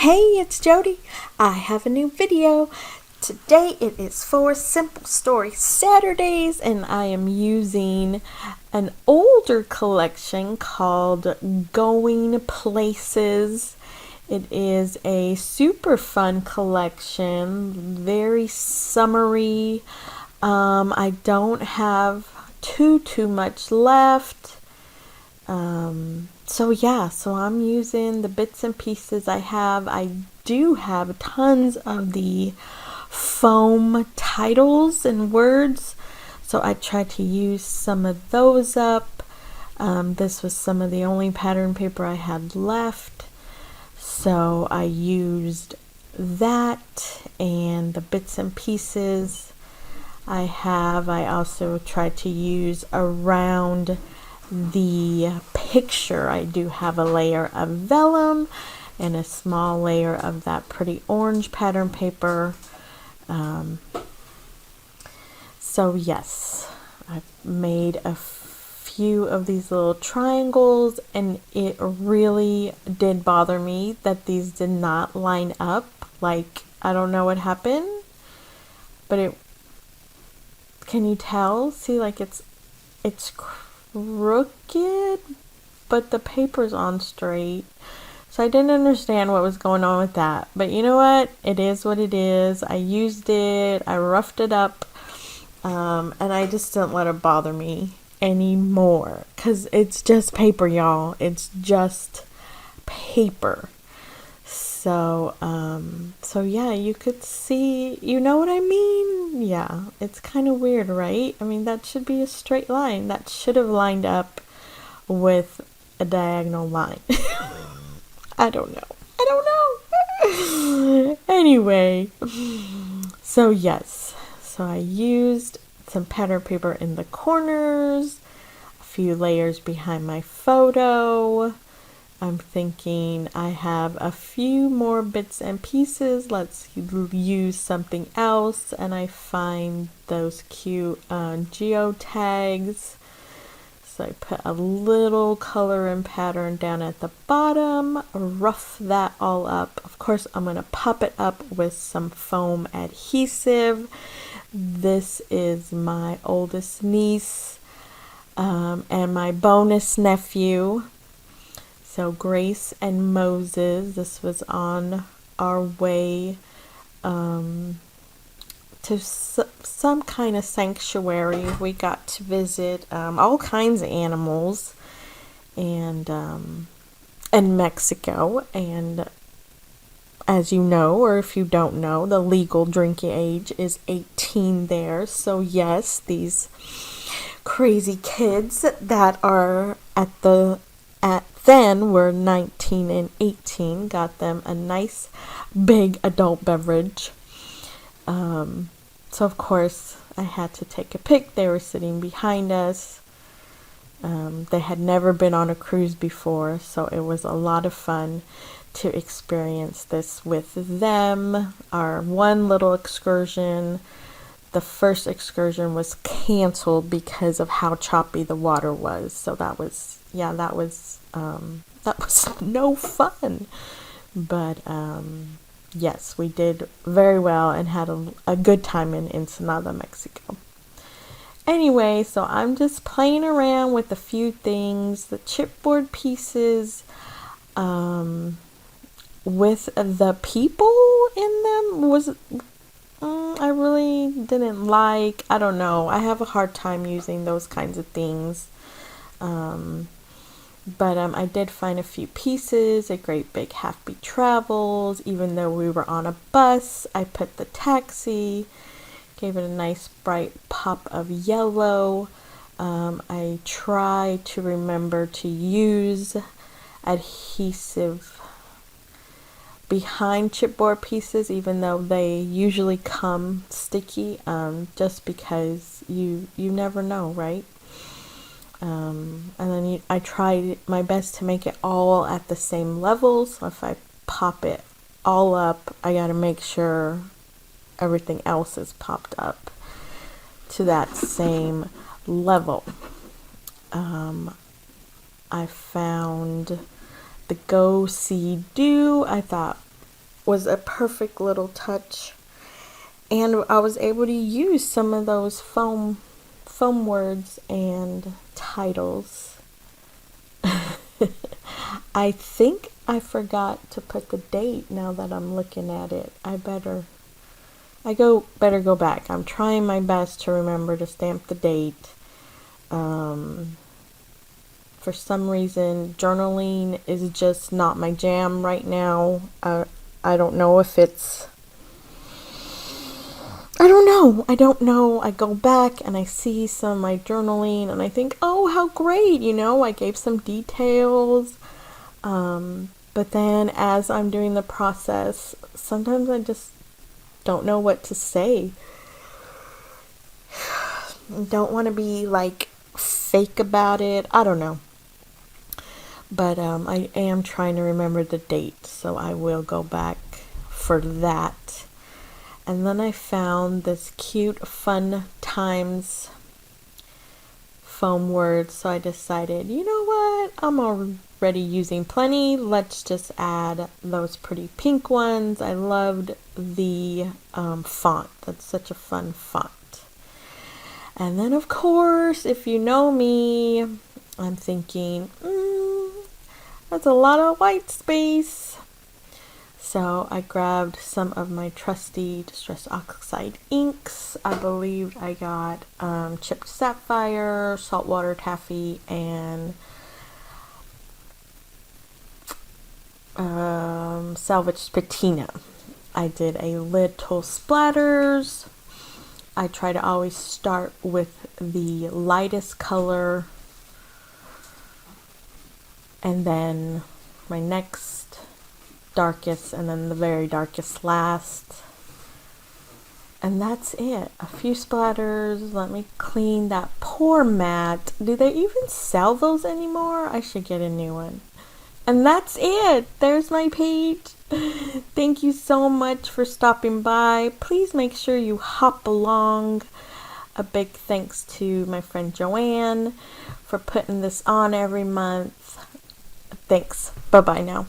Hey, it's Jody. I have a new video. Today it is for Simple Story Saturdays, and I am using an older collection called Going Places. It is a super fun collection, very summery. I don't have too much left. So I'm using the bits and pieces I have. I do have tons of the foam titles and words, so I tried to use some of those up. This was some of the only pattern paper I had left, so I used that and the bits and pieces I have. I also tried to use around the picture. I do have a layer of vellum and a small layer of that pretty orange pattern paper. So yes, I've made a few of these little triangles, and it really did bother me that these did not line up. Like, I don't know what happened, but can you tell? See, like it's crooked, but the paper's on straight. So I didn't understand what was going on with that. But you know what? It is what it is. I used it. I roughed it up. And I just didn't let it bother me anymore. Because it's just paper, y'all. It's just paper. So yeah, you could see, you know what I mean? Yeah, it's kind of weird, right? I mean, that should be a straight line. That should have lined up with a diagonal line. I don't know. Anyway, so yes, so I used some pattern paper in the corners, a few layers behind my photo. I'm thinking I have a few more bits and pieces. Let's use something else. And I find those cute geotags. So I put a little color and pattern down at the bottom, rough that all up. Of course, I'm going to pop it up with some foam adhesive. This is my oldest niece and my bonus nephew. So Grace and Moses, this was on our way to some kind of sanctuary. We got to visit all kinds of animals and in Mexico. And as you know, or if you don't know, the legal drinking age is 18 there. So yes, these crazy kids that are then were 19 and 18, got them a nice big adult beverage. So of course I had to take a pic. They were sitting behind us. They had never been on a cruise before, so it was a lot of fun to experience this with them. Our one little excursion, the first excursion, was canceled because of how choppy the water was. So that was no fun. But yes, we did very well and had a good time in Ensenada, Mexico. Anyway, so I'm just playing around with a few things, the chipboard pieces, with the people in them I really didn't like. I don't know. I have a hard time using those kinds of things. But I did find a few pieces, a great big Half-Beat Travels. Even though we were on a bus, I put the taxi, gave it a nice bright pop of yellow. I try to remember to use adhesive behind chipboard pieces, even though they usually come sticky, just because you never know, right? And then I tried my best to make it all at the same level. So if I pop it all up, I got to make sure everything else is popped up to that same level. I found the Go See Do. I thought was a perfect little touch. And I was able to use some of those foam words and titles. I think I forgot to put the date now that I'm looking at it. Better go back. I'm trying my best to remember to stamp the date. For some reason, journaling is just not my jam right now. I don't know if it's... I don't know. I go back and I see some of my journaling and I think, oh, how great, I gave some details. But then as I'm doing the process, sometimes I just don't know what to say. Don't want to be like fake about it. I don't know. But I am trying to remember the date, so I will go back for that. And then I found this cute Fun Times foam words, so I decided, you know what, I'm already using plenty. Let's just add those pretty pink ones. I loved the font. That's such a fun font. And then, of course, if you know me, I'm thinking, that's a lot of white space. So I grabbed some of my trusty Distress Oxide inks. I believe I got Chipped Sapphire, Saltwater Taffy, and Salvaged Patina. I did a little splatters. I try to always start with the lightest color and then my next darkest and then the very darkest last. And that's it. A few splatters. Let me clean that poor mat. Do they even sell those anymore? I should get a new one. And that's it. There's my page. Thank you so much for stopping by. Please make sure you hop along. A big thanks to my friend Joanne for putting this on every month. Thanks. Bye-bye now.